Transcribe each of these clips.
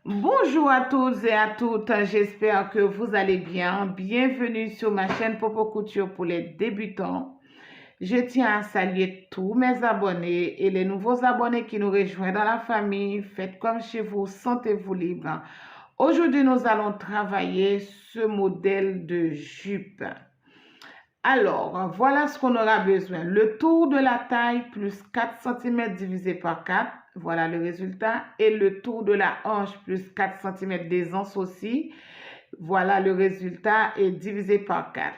Bonjour à tous et à toutes, j'espère que vous allez bien. Bienvenue sur ma chaîne Popo Couture pour les débutants. Je tiens à saluer tous mes abonnés et les nouveaux abonnés qui nous rejoignent dans la famille. Faites comme chez vous, sentez-vous libre. Aujourd'hui, nous allons travailler ce modèle de jupe. Alors, voilà ce qu'on aura besoin. Le tour de la taille plus 4 cm divisé par 4. Voilà le résultat. Et le tour de la hanche plus 4 cm des anses aussi. Voilà le résultat et divisé par 4.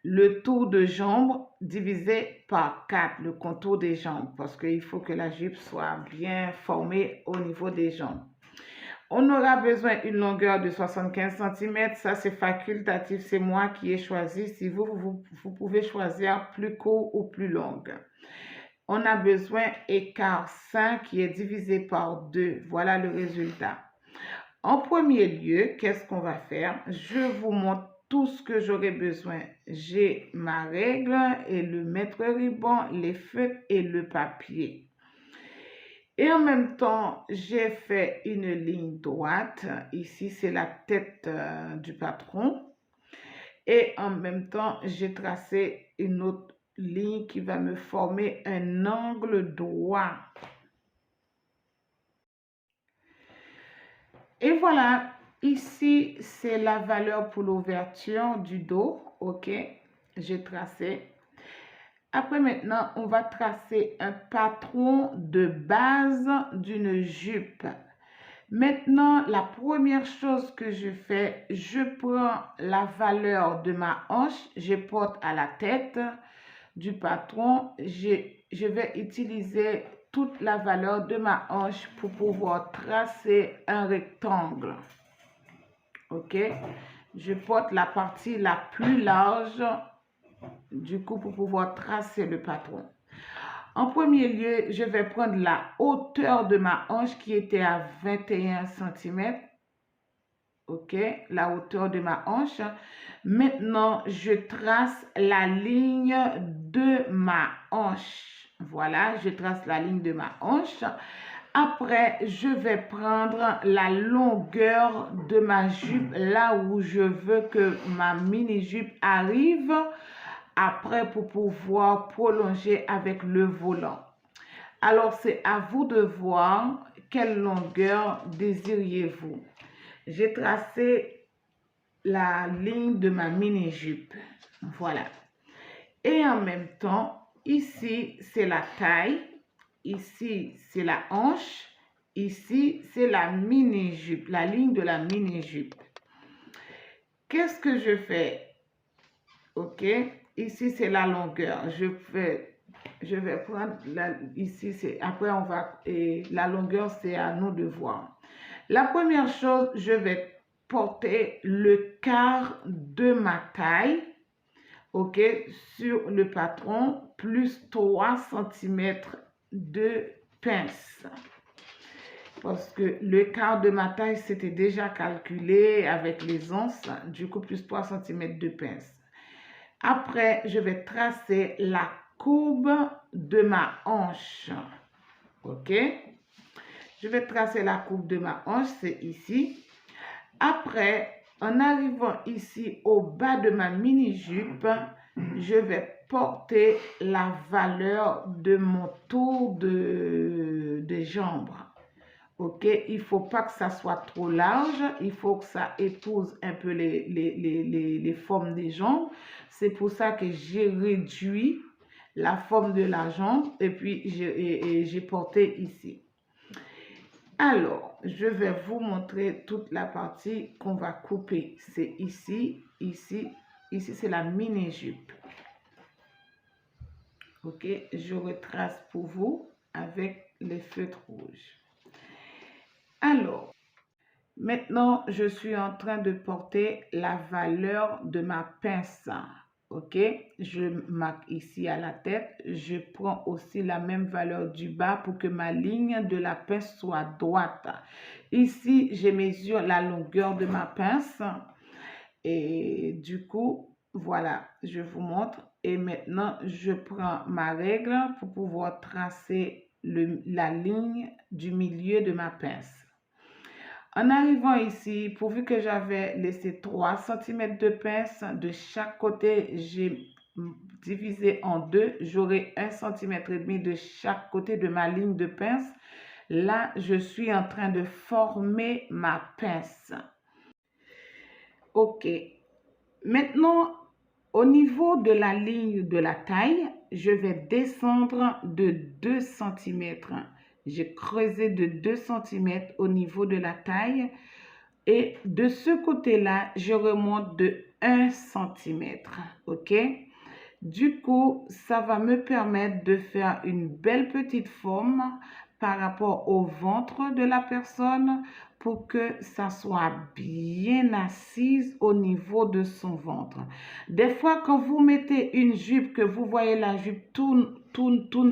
Le tour de jambe divisé par 4. Le contour des jambes. Parce qu'il faut que la jupe soit bien formée au niveau des jambes. On aura besoin d'une longueur de 75 cm. Ça, c'est facultatif. C'est moi qui ai choisi. Si vous pouvez choisir plus court ou plus longue. On a besoin écart 5 qui est divisé par 2. Voilà le résultat. En premier lieu, qu'est-ce qu'on va faire? Je vous montre tout ce que j'aurai besoin. J'ai ma règle et le mètre-ruban, les feutres et le papier. Et en même temps, j'ai fait une ligne droite. Ici, c'est la tête du patron. Et en même temps, j'ai tracé une autre ligne qui va me former un angle droit. Et voilà, ici, c'est la valeur pour l'ouverture du dos. OK, j'ai tracé. Après, maintenant, on va tracer un patron de base d'une jupe. Maintenant, la première chose que je fais, je prends la valeur de ma hanche, je porte à la tête du patron. Je vais utiliser toute la valeur de ma hanche pour pouvoir tracer un rectangle. OK? Je porte la partie la plus large du coup pour pouvoir tracer le patron. En premier lieu, je vais prendre la hauteur de ma hanche qui était à 21 cm. OK, la hauteur de ma hanche. Maintenant, je trace la ligne de ma hanche. Voilà, je trace la ligne de ma hanche. Après, je vais prendre la longueur de ma jupe, là où je veux que ma mini-jupe arrive. Après, pour pouvoir prolonger avec le volant. Alors, c'est à vous de voir quelle longueur désiriez-vous. J'ai tracé la ligne de ma mini-jupe. Voilà. Et en même temps, ici, c'est la taille. Ici, c'est la hanche. Ici, c'est la mini-jupe, la ligne de la mini-jupe. Qu'est-ce que je fais? OK. Ici, c'est la longueur. Je vais prendre, ici, après, on va, et la longueur, c'est à nous de voir. La première chose, je vais porter le quart de ma taille, OK, sur le patron, plus 3 cm de pince. Parce que le quart de ma taille, c'était déjà calculé avec les onces, du coup, plus 3 cm de pince. Après, je vais tracer la courbe de ma hanche. OK? Je vais tracer la courbe de ma hanche, c'est ici. Après, en arrivant ici au bas de ma mini-jupe, je vais porter la valeur de mon tour de jambe. OK, il ne faut pas que ça soit trop large, il faut que ça épouse un peu les formes des jambes. C'est pour ça que j'ai réduit la forme de la jambe et puis j'ai porté ici. Alors, je vais vous montrer toute la partie qu'on va couper. C'est ici, ici, ici c'est la mini-jupe. OK, je retrace pour vous avec les feutres rouges. Alors, maintenant, je suis en train de porter la valeur de ma pince. OK, je marque ici à la tête. Je prends aussi la même valeur du bas pour que ma ligne de la pince soit droite. Ici, je mesure la longueur de ma pince. Et du coup, voilà, je vous montre. Et maintenant, je prends ma règle pour pouvoir tracer la ligne du milieu de ma pince. En arrivant ici, pourvu que j'avais laissé 3 cm de pince de chaque côté, j'ai divisé en deux. J'aurai 1,5 cm de chaque côté de ma ligne de pince. Là, je suis en train de former ma pince. OK. Maintenant, au niveau de la ligne de la taille, je vais descendre de 2 cm. J'ai creusé de 2 cm au niveau de la taille. Et de ce côté-là, je remonte de 1 cm. OK? Du coup, ça va me permettre de faire une belle petite forme par rapport au ventre de la personne pour que ça soit bien assise au niveau de son ventre. Des fois, quand vous mettez une jupe, que vous voyez la jupe tourne,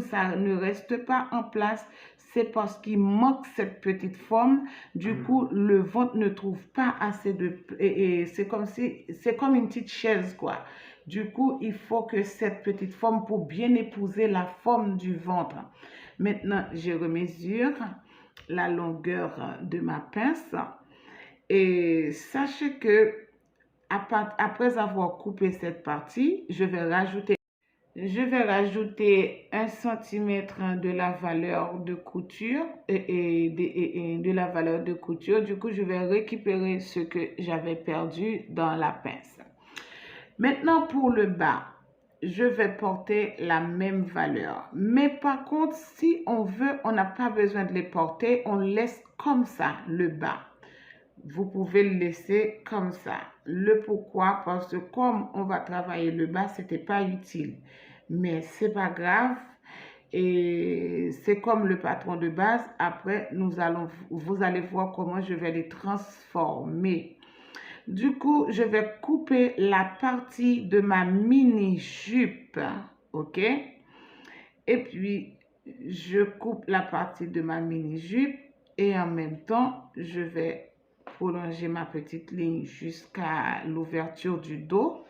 ça ne reste pas en place. C'est parce qu'il manque cette petite forme. Du coup, le ventre ne trouve pas assez de... Et c'est comme une petite chaise, quoi. Du coup, il faut que cette petite forme pour bien épouser la forme du ventre. Maintenant, je remesure la longueur de ma pince. Et sachez que après avoir coupé cette partie, je vais rajouter 1 cm de la valeur de couture et de la valeur de couture. Du coup, je vais récupérer ce que j'avais perdu dans la pince. Maintenant, pour le bas, je vais porter la même valeur. Mais par contre, si on veut, on n'a pas besoin de les porter. On laisse comme ça le bas. Vous pouvez le laisser comme ça. Le pourquoi? Parce que comme on va travailler le bas, ce n'était pas utile. Mais c'est pas grave. Et c'est comme le patron de base. Après, vous allez voir comment je vais les transformer. Du coup, je vais couper la partie de ma mini-jupe, OK? Et puis, je coupe la partie de ma mini-jupe et en même temps, je vais prolonger ma petite ligne jusqu'à l'ouverture du dos.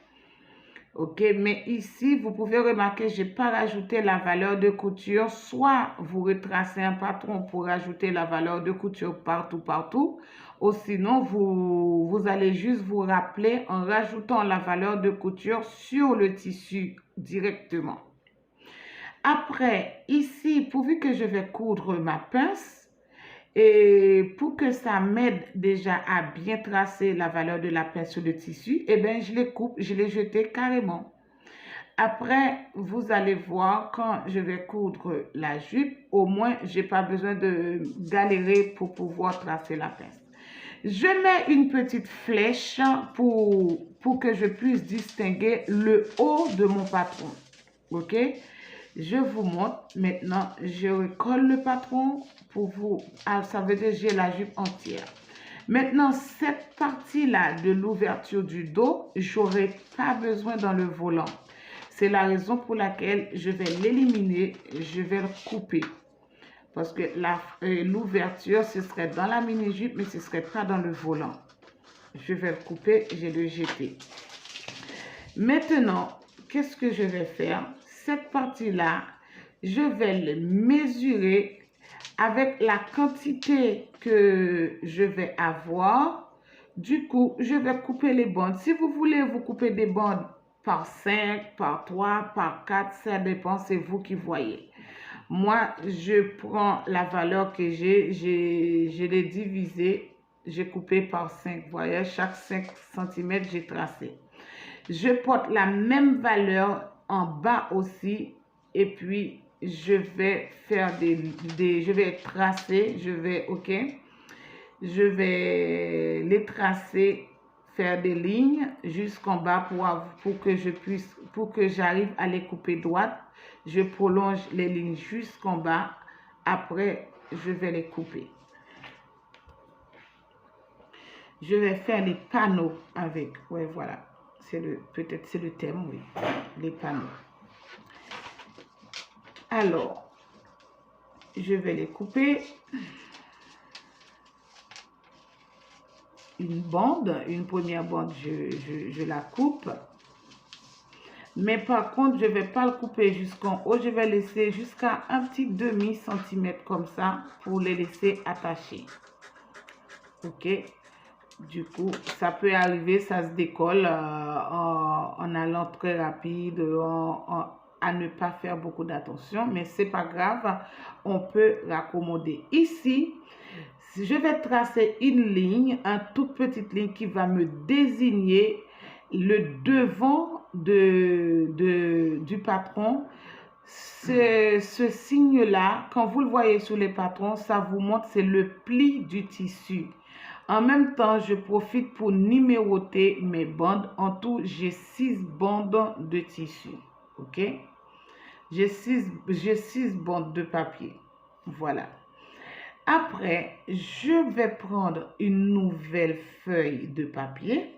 OK, mais ici, vous pouvez remarquer, je n'ai pas rajouté la valeur de couture. Soit vous retracez un patron pour rajouter la valeur de couture partout. Ou sinon, vous allez juste vous rappeler en rajoutant la valeur de couture sur le tissu directement. Après, ici, pourvu que je vais coudre ma pince, et pour que ça m'aide déjà à bien tracer la valeur de la pince sur le tissu, eh bien, je les coupe, je les jette carrément. Après, vous allez voir, quand je vais coudre la jupe, au moins, je n'ai pas besoin de galérer pour pouvoir tracer la pince. Je mets une petite flèche pour que je puisse distinguer le haut de mon patron. OK? Je vous montre. Maintenant, je recolle le patron pour vous. Ça veut dire que j'ai la jupe entière. Maintenant, cette partie-là de l'ouverture du dos, j'aurai pas besoin dans le volant. C'est la raison pour laquelle je vais l'éliminer. Je vais le couper. Parce que l'ouverture, ce serait dans la mini-jupe, mais ce ne serait pas dans le volant. Je vais le couper, je vais le jeter. Maintenant, qu'est-ce que je vais faire? Cette partie-là, je vais le mesurer avec la quantité que je vais avoir. Du coup, je vais couper les bandes. Si vous voulez vous couper des bandes par 5, par 3, par 4, ça dépend, c'est vous qui voyez. Moi, je prends la valeur que je l'ai divisée, j'ai coupé par 5. Vous voyez, chaque 5 cm, j'ai tracé. Je porte la même valeur en bas aussi et puis je vais faire je vais tracer, OK? Je vais les tracer, faire des lignes jusqu'en bas pour que j'arrive à les couper droite. Je prolonge les lignes jusqu'en bas. Après, je vais les couper. Je vais faire les panneaux avec. Ouais, voilà. Peut-être c'est le thème, oui. Les panneaux. Alors, je vais les couper. Une première bande, je la coupe. Mais par contre, je ne vais pas le couper jusqu'en haut. Je vais laisser jusqu'à un petit demi-centimètre comme ça pour les laisser attacher. Ok. Du coup, ça peut arriver, ça se décolle en allant très rapide, à ne pas faire beaucoup d'attention, mais c'est pas grave, on peut raccommoder. Ici, je vais tracer une ligne, une toute petite ligne qui va me désigner le devant du patron. Ce signe-là, quand vous le voyez sur les patrons, ça vous montre, c'est le pli du tissu. En même temps, je profite pour numéroter mes bandes. En tout, j'ai 6 bandes de tissu. Ok? J'ai 6 bandes de papier. Voilà. Après, je vais prendre une nouvelle feuille de papier.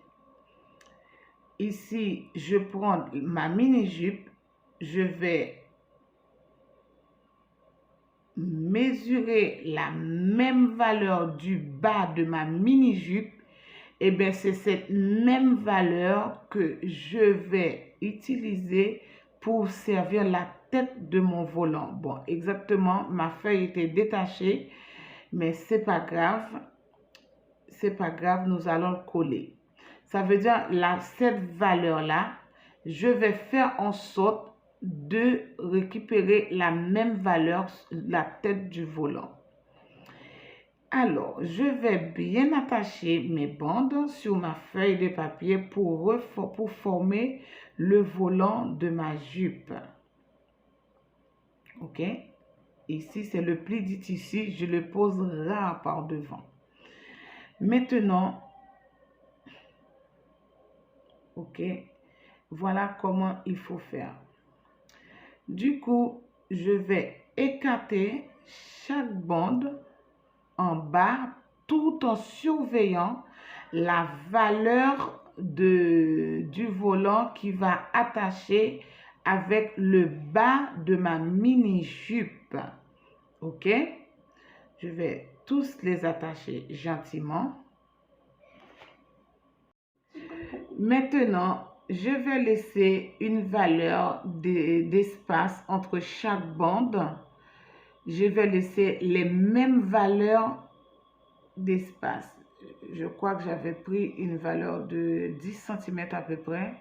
Ici, je prends ma mini-jupe. Je vais mesurer la même valeur du bas de ma mini-jupe. Et bien, c'est cette même valeur que je vais utiliser pour servir la tête de mon volant. Bon, exactement, ma feuille était détachée, mais c'est pas grave. C'est pas grave, nous allons le coller. Ça veut dire, cette valeur-là, je vais faire en sorte de récupérer la même valeur, la tête du volant. Alors, je vais bien attacher mes bandes sur ma feuille de papier pour former le volant de ma jupe. Ok? Ici, c'est le pli du tissu. Je le pose là par devant. Maintenant, ok, voilà comment il faut faire. Du coup, je vais écarter chaque bande en bas tout en surveillant la valeur du volant qui va attacher avec le bas de ma mini-jupe. Ok? Je vais tous les attacher gentiment. Maintenant, je vais laisser une valeur d'espace entre chaque bande. Je vais laisser les mêmes valeurs d'espace. Je crois que j'avais pris une valeur de 10 cm à peu près.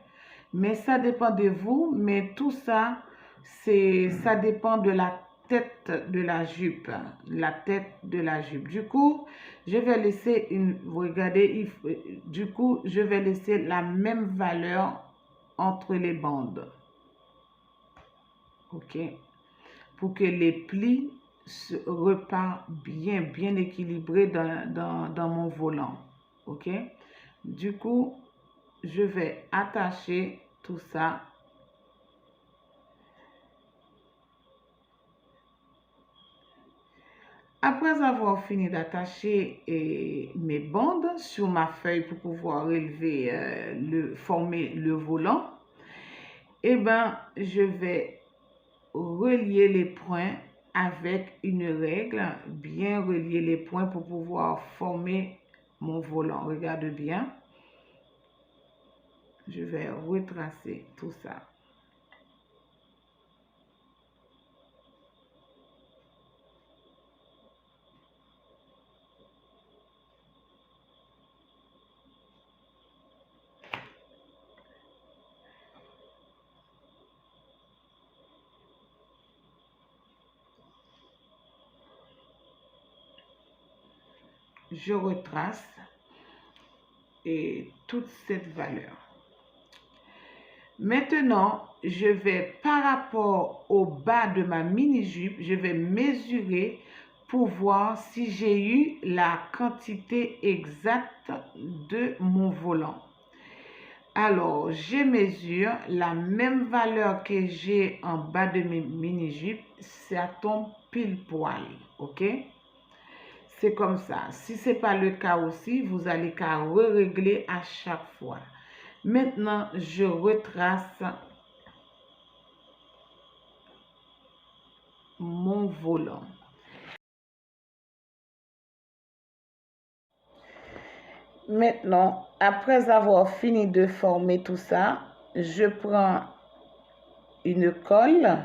Mais ça dépend de vous. Mais tout ça, ça dépend de la tête de la jupe. La tête de la jupe. Du coup, je vais laisser regardez, du coup, je vais laisser la même valeur entre les bandes. Ok? Pour que les plis repartent bien équilibrés dans mon volant. Ok? Du coup, je vais attacher tout ça. Après avoir fini d'attacher mes bandes sur ma feuille pour pouvoir former le volant, eh ben, je vais relier les points avec une règle, bien relier les points pour pouvoir former mon volant. Regarde bien. Je vais retracer tout ça. Je retrace toute cette valeur. Maintenant, je vais, par rapport au bas de ma mini-jupe, je vais mesurer pour voir si j'ai eu la quantité exacte de mon volant. Alors, je mesure la même valeur que j'ai en bas de mes mini-jupes, ça tombe pile poil, ok? C'est comme ça. Si ce n'est pas le cas aussi, vous allez qu'à régler à chaque fois. Maintenant, je retrace mon volant. Maintenant, après avoir fini de former tout ça, je prends une colle.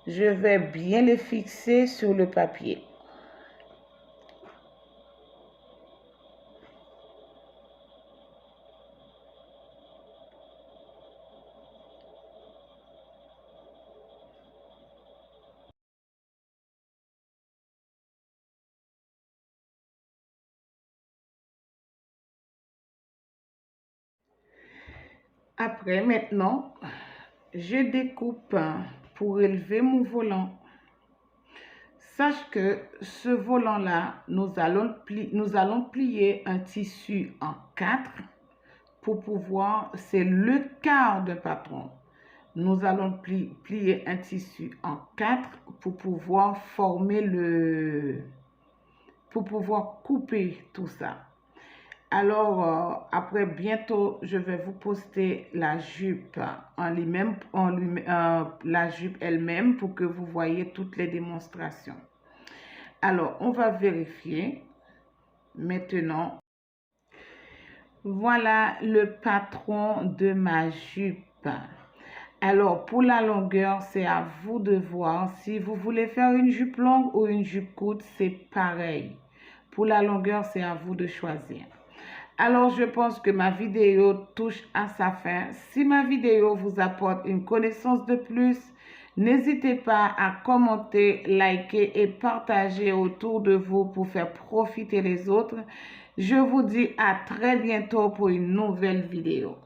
Je vais bien les fixer sur le papier. Après, maintenant, je découpe pour élever mon volant. Sache que ce volant-là, nous allons plier un tissu en 4 pour pouvoir, c'est le quart d'un patron. Nous allons plier un tissu en 4 pour pouvoir former pour pouvoir couper tout ça. Alors, après, bientôt, je vais vous poster la jupe la jupe elle-même pour que vous voyez toutes les démonstrations. Alors, on va vérifier maintenant. Voilà le patron de ma jupe. Alors, pour la longueur, c'est à vous de voir. Si vous voulez faire une jupe longue ou une jupe courte, c'est pareil. Pour la longueur, c'est à vous de choisir. Alors, je pense que ma vidéo touche à sa fin. Si ma vidéo vous apporte une connaissance de plus, n'hésitez pas à commenter, liker et partager autour de vous pour faire profiter les autres. Je vous dis à très bientôt pour une nouvelle vidéo.